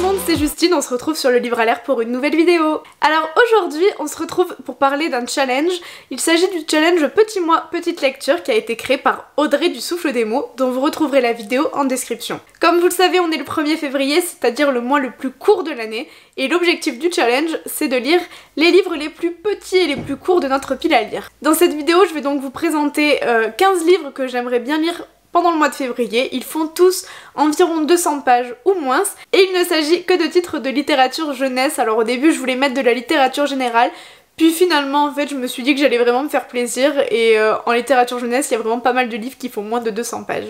monde, c'est Justine, on se retrouve sur le livre à l'air pour une nouvelle vidéo. Alors aujourd'hui, on se retrouve pour parler d'un challenge. Il s'agit du challenge Petit mois, petite lecture qui a été créé par Audrey du Souffle des mots, dont vous retrouverez la vidéo en description. Comme vous le savez, on est le 1er février, c'est-à-dire le mois le plus court de l'année, et l'objectif du challenge, c'est de lire les livres les plus petits et les plus courts de notre pile à lire. Dans cette vidéo, je vais donc vous présenter 15 livres que j'aimerais bien lire pendant le mois de février. Ils font tous environ 200 pages ou moins et il ne s'agit que de titres de littérature jeunesse. Alors au début je voulais mettre de la littérature générale, puis finalement en fait je me suis dit que j'allais vraiment me faire plaisir et en littérature jeunesse il y a vraiment pas mal de livres qui font moins de 200 pages.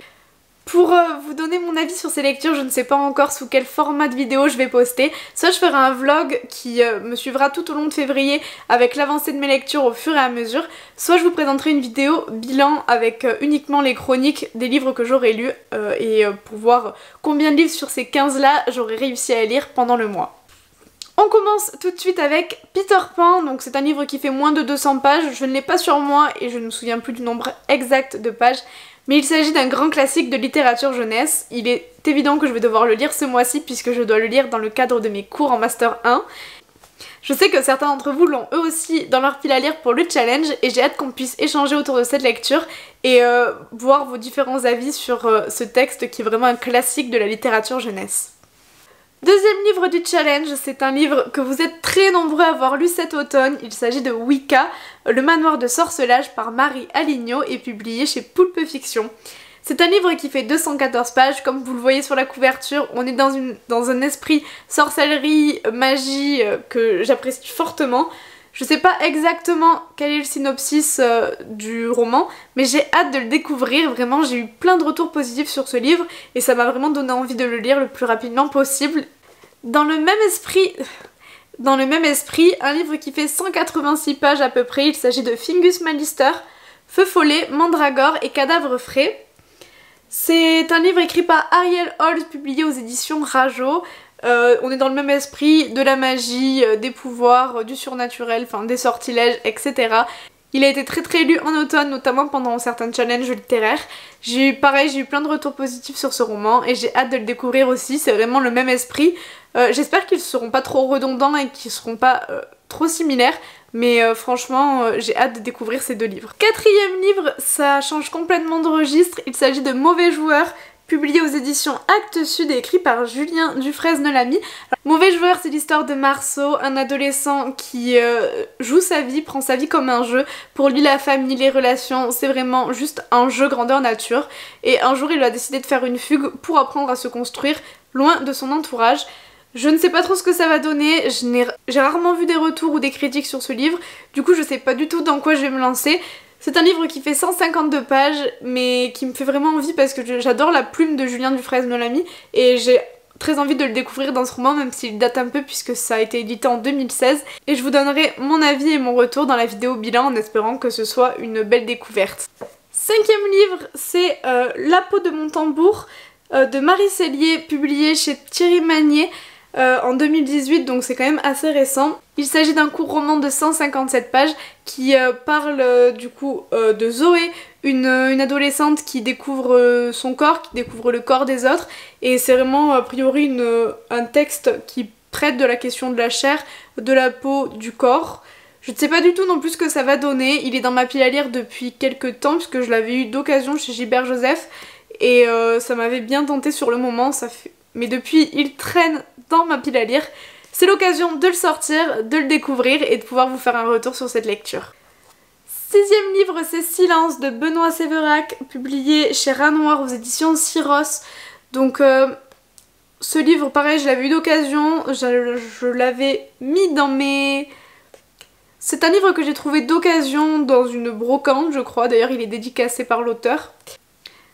Pour vous donner mon avis sur ces lectures, je ne sais pas encore sous quel format de vidéo je vais poster. Soit je ferai un vlog qui me suivra tout au long de février avec l'avancée de mes lectures au fur et à mesure, soit je vous présenterai une vidéo bilan avec uniquement les chroniques des livres que j'aurai lus et pour voir combien de livres sur ces 15 là j'aurais réussi à lire pendant le mois. On commence tout de suite avec Peter Pan, donc c'est un livre qui fait moins de 200 pages, je ne l'ai pas sur moi et je ne me souviens plus du nombre exact de pages. Mais il s'agit d'un grand classique de littérature jeunesse. Il est évident que je vais devoir le lire ce mois-ci puisque je dois le lire dans le cadre de mes cours en Master 1. Je sais que certains d'entre vous l'ont eux aussi dans leur pile à lire pour le challenge et j'ai hâte qu'on puisse échanger autour de cette lecture et voir vos différents avis sur ce texte qui est vraiment un classique de la littérature jeunesse. Deuxième livre du challenge, c'est un livre que vous êtes très nombreux à avoir lu cet automne. Il s'agit de Wicca, le manoir de sorcelage par Marie Aligno et publié chez Poulpe Fiction. C'est un livre qui fait 214 pages, comme vous le voyez sur la couverture, on est dans un esprit sorcellerie, magie que j'apprécie fortement. Je sais pas exactement quel est le synopsis du roman, mais j'ai hâte de le découvrir, vraiment j'ai eu plein de retours positifs sur ce livre et ça m'a vraiment donné envie de le lire le plus rapidement possible. Dans le même esprit, un livre qui fait 186 pages à peu près, il s'agit de Fingus Malister, Feu follet, Mandragore et Cadavre frais. C'est un livre écrit par Ariel Holz, publié aux éditions Rajo. On est dans le même esprit, de la magie, des pouvoirs, du surnaturel, enfin des sortilèges, etc. Il a été très lu en automne, notamment pendant certains challenges littéraires. J'ai eu plein de retours positifs sur ce roman et j'ai hâte de le découvrir aussi, c'est vraiment le même esprit. J'espère qu'ils seront pas trop redondants et qu'ils seront pas trop similaires, mais franchement j'ai hâte de découvrir ces deux livres. Quatrième livre, ça change complètement de registre, il s'agit de Mauvais joueur, publié aux éditions Actes Sud et écrit par Julien Dufresne-Lamy. Mauvais joueur, c'est l'histoire de Marceau, un adolescent qui joue sa vie, prend sa vie comme un jeu. Pour lui, la famille, les relations, c'est vraiment juste un jeu grandeur nature. Et un jour, il va décider de faire une fugue pour apprendre à se construire loin de son entourage. Je ne sais pas trop ce que ça va donner, j'ai rarement vu des retours ou des critiques sur ce livre, du coup je sais pas du tout dans quoi je vais me lancer. C'est un livre qui fait 152 pages, mais qui me fait vraiment envie parce que j'adore la plume de Julien Dufresne-Lamy et j'ai très envie de le découvrir dans ce roman, même s'il date un peu puisque ça a été édité en 2016. Et je vous donnerai mon avis et mon retour dans la vidéo bilan en espérant que ce soit une belle découverte. Cinquième livre, c'est La peau de mon tambour de Marie Cellier, publié chez Thierry Magnier. En 2018, donc c'est quand même assez récent. Il s'agit d'un court roman de 157 pages qui parle du coup de Zoé, une adolescente qui découvre son corps, qui découvre le corps des autres, et c'est vraiment a priori un texte qui traite de la question de la chair, de la peau, du corps. Je ne sais pas du tout non plus ce que ça va donner, il est dans ma pile à lire depuis quelques temps puisque je l'avais eu d'occasion chez Gilbert Joseph et ça m'avait bien tenté sur le moment, mais depuis il traîne dans ma pile à lire. C'est l'occasion de le sortir, de le découvrir et de pouvoir vous faire un retour sur cette lecture. Sixième livre, c'est Silence de Benoît Séverac, publié chez Rat Noir aux éditions Syros. Donc ce livre, pareil, je l'avais eu d'occasion, je l'avais mis dans mes... C'est un livre que j'ai trouvé d'occasion dans une brocante, je crois, d'ailleurs il est dédicacé par l'auteur.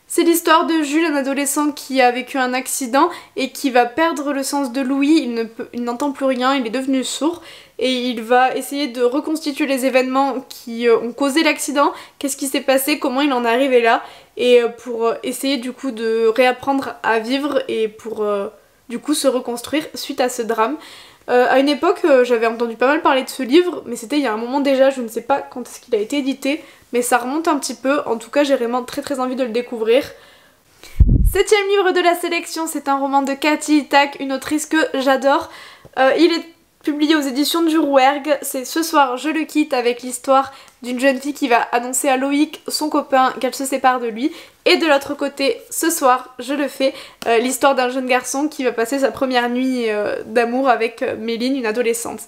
C'est l'histoire de Jules, un adolescent qui a vécu un accident et qui va perdre le sens de l'ouïe, il n'entend plus rien, il est devenu sourd et il va essayer de reconstituer les événements qui ont causé l'accident, qu'est-ce qui s'est passé, comment il en est arrivé là, et pour essayer du coup de réapprendre à vivre et pour du coup se reconstruire suite à ce drame. À une époque, j'avais entendu pas mal parler de ce livre, mais c'était il y a un moment déjà, je ne sais pas quand est-ce qu'il a été édité, mais ça remonte un petit peu. En tout cas, j'ai vraiment très envie de le découvrir. Septième livre de la sélection, c'est un roman de Cathy Itac, une autrice que j'adore. Il est publié aux éditions du Rouergue. C'est Ce soir je le quitte, avec l'histoire d'une jeune fille qui va annoncer à Loïc, son copain, qu'elle se sépare de lui. Et de l'autre côté, Ce soir je le fais, l'histoire d'un jeune garçon qui va passer sa première nuit d'amour avec Méline, une adolescente.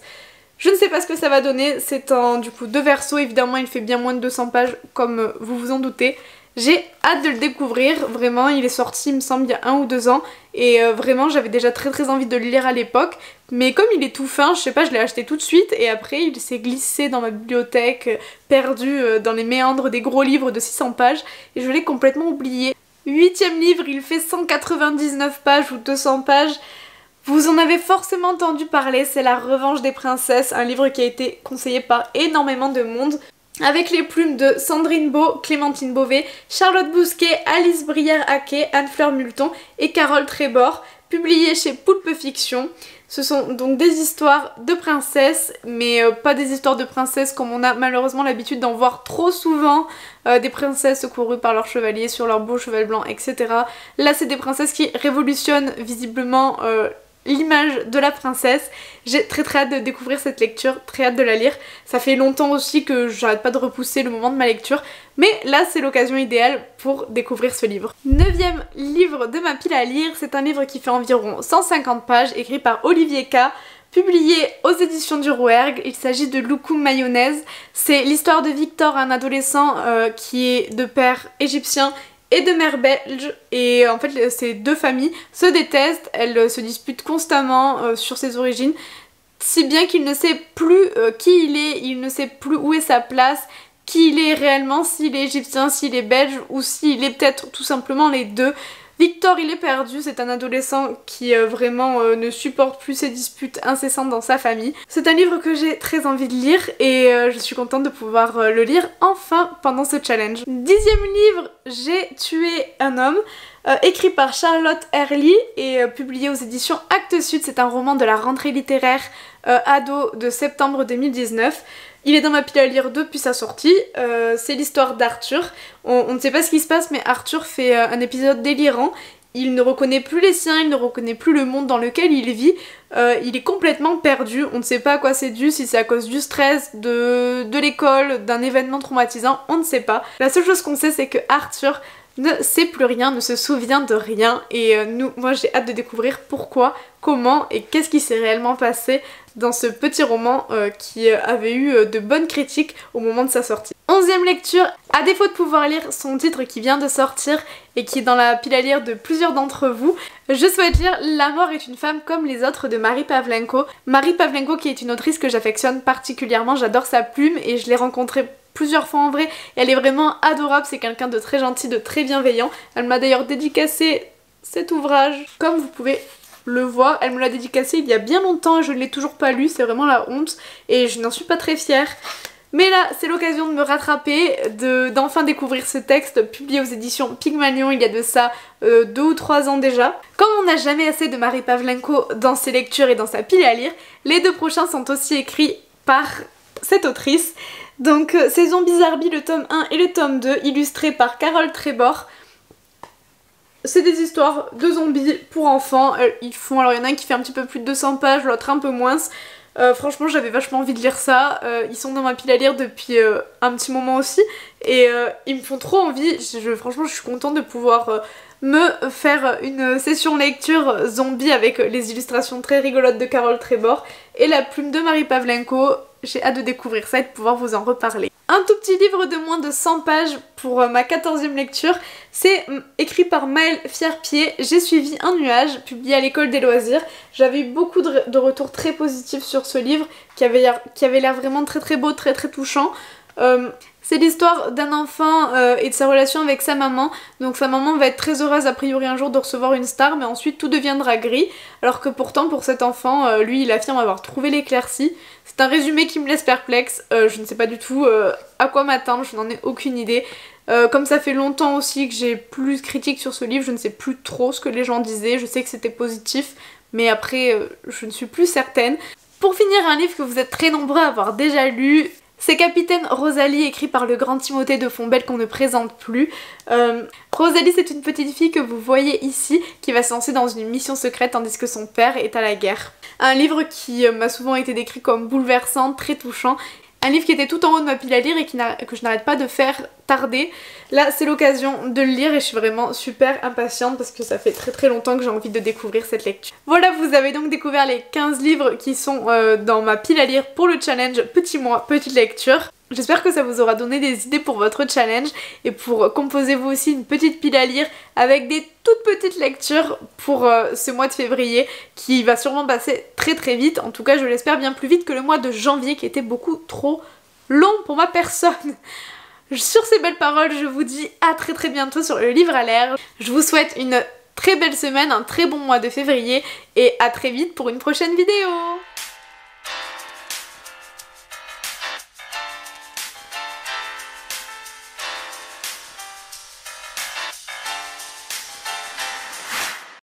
Je ne sais pas ce que ça va donner, c'est en du coup 2 versos, évidemment il fait bien moins de 200 pages comme vous vous en doutez. J'ai hâte de le découvrir, vraiment il est sorti il me semble il y a 1 ou 2 ans et vraiment j'avais déjà très envie de le lire à l'époque, mais comme il est tout fin, je sais pas, je l'ai acheté tout de suite et après il s'est glissé dans ma bibliothèque, perdu dans les méandres des gros livres de 600 pages et je l'ai complètement oublié. 8e livre, il fait 199 pages ou 200 pages. Vous en avez forcément entendu parler, c'est La Revanche des Princesses, un livre qui a été conseillé par énormément de monde, avec les plumes de Sandrine Beau, Clémentine Beauvais, Charlotte Bousquet, Alice Brière-Haquet, Anne-Fleur Multon et Carole Trébor, publié chez Poulpe Fiction. Ce sont donc des histoires de princesses, mais pas des histoires de princesses comme on a malheureusement l'habitude d'en voir trop souvent, des princesses secourues par leurs chevaliers sur leur beau cheval blanc, etc. Là c'est des princesses qui révolutionnent visiblement l'image de la princesse. J'ai très hâte de découvrir cette lecture, très hâte de la lire. Ça fait longtemps aussi que j'arrête pas de repousser le moment de ma lecture, mais là c'est l'occasion idéale pour découvrir ce livre. 9e livre de ma pile à lire, c'est un livre qui fait environ 150 pages, écrit par Olivier K, publié aux éditions du Rouergue. Il s'agit de Loukoum Mayonnaise. C'est l'histoire de Victor, un adolescent qui est de père égyptien et de mère belge, et en fait ces 2 familles se détestent, elles se disputent constamment sur ses origines, si bien qu'il ne sait plus qui il est, il ne sait plus où est sa place, qui il est réellement, s'il est égyptien, s'il est belge ou s'il est peut-être tout simplement les deux. Victor il est perdu, c'est un adolescent qui vraiment ne supporte plus ces disputes incessantes dans sa famille. C'est un livre que j'ai très envie de lire et je suis contente de pouvoir le lire enfin pendant ce challenge. 10e livre, J'ai tué un homme, écrit par Charlotte Herly et publié aux éditions Actes Sud. C'est un roman de la rentrée littéraire ado de septembre 2019. Il est dans ma pile à lire depuis sa sortie, c'est l'histoire d'Arthur. On ne sait pas ce qui se passe, mais Arthur fait un épisode délirant. Il ne reconnaît plus les siens, il ne reconnaît plus le monde dans lequel il vit. Il est complètement perdu, on ne sait pas à quoi c'est dû, si c'est à cause du stress, de l'école, d'un événement traumatisant, on ne sait pas. La seule chose qu'on sait, c'est que Arthur ne sait plus rien, ne se souvient de rien et moi j'ai hâte de découvrir pourquoi, comment et qu'est-ce qui s'est réellement passé dans ce petit roman qui avait eu de bonnes critiques au moment de sa sortie. 11e lecture, à défaut de pouvoir lire son titre qui vient de sortir et qui est dans la pile à lire de plusieurs d'entre vous, je souhaite lire La mort est une femme comme les autres de Marie Pavlenko. Marie Pavlenko qui est une autrice que j'affectionne particulièrement, j'adore sa plume et je l'ai rencontrée plusieurs fois en vrai, et elle est vraiment adorable, c'est quelqu'un de très gentil, de très bienveillant. Elle m'a d'ailleurs dédicacé cet ouvrage, comme vous pouvez le voir. Elle me l'a dédicacé il y a bien longtemps et je ne l'ai toujours pas lu, c'est vraiment la honte et je n'en suis pas très fière. Mais là, c'est l'occasion de me rattraper, d'enfin découvrir ce texte publié aux éditions Pygmalion il y a de ça 2 ou 3 ans déjà. Comme on n'a jamais assez de Marie Pavlenko dans ses lectures et dans sa pile à lire, les 2 prochains sont aussi écrits par cette autrice. Donc c'est Zombies Arby, le tome 1 et le tome 2, illustrés par Carole Trébor. C'est des histoires de zombies pour enfants. Alors il y en a un qui fait un petit peu plus de 200 pages, l'autre un peu moins. Franchement j'avais vachement envie de lire ça. Ils sont dans ma pile à lire depuis un petit moment aussi. Et ils me font trop envie. Franchement je suis contente de pouvoir me faire une session lecture zombie avec les illustrations très rigolotes de Carole Trébor et la plume de Marie Pavlenko. J'ai hâte de découvrir ça et de pouvoir vous en reparler. Un tout petit livre de moins de 100 pages pour ma 14e lecture, c'est écrit par Maëlle Fierpied, J'ai suivi un nuage, publié à l'école des loisirs. J'avais eu beaucoup de retours très positifs sur ce livre qui avait l'air vraiment très beau, très touchant. C'est l'histoire d'un enfant et de sa relation avec sa maman. Donc sa maman va être très heureuse a priori un jour de recevoir une star, mais ensuite tout deviendra gris. Alors que pourtant pour cet enfant, lui il affirme avoir trouvé l'éclaircie. C'est un résumé qui me laisse perplexe, je ne sais pas du tout à quoi m'attendre, je n'en ai aucune idée. Comme ça fait longtemps aussi que j'ai plus de critiques sur ce livre, je ne sais plus trop ce que les gens disaient, je sais que c'était positif, mais après je ne suis plus certaine. Pour finir, un livre que vous êtes très nombreux à avoir déjà lu, C'est Capitaine Rosalie, écrit par le grand Timothée de Fontbelle qu'on ne présente plus. Rosalie, c'est une petite fille que vous voyez ici qui va se lancer dans une mission secrète tandis que son père est à la guerre. Un livre qui m'a souvent été décrit comme bouleversant, très touchant. Un livre qui était tout en haut de ma pile à lire et que je n'arrête pas de faire tarder. Là, c'est l'occasion de le lire et je suis vraiment super impatiente parce que ça fait très longtemps que j'ai envie de découvrir cette lecture. Voilà, vous avez donc découvert les 15 livres qui sont dans ma pile à lire pour le challenge Petit mois, petite lecture. J'espère que ça vous aura donné des idées pour votre challenge et pour composer vous aussi une petite pile à lire avec des toutes petites lectures pour ce mois de février qui va sûrement passer très vite. En tout cas, je l'espère bien plus vite que le mois de janvier qui était beaucoup trop long pour ma personne. Sur ces belles paroles, je vous dis à très bientôt sur le livre à l'air. Je vous souhaite une très belle semaine, un très bon mois de février et à très vite pour une prochaine vidéo.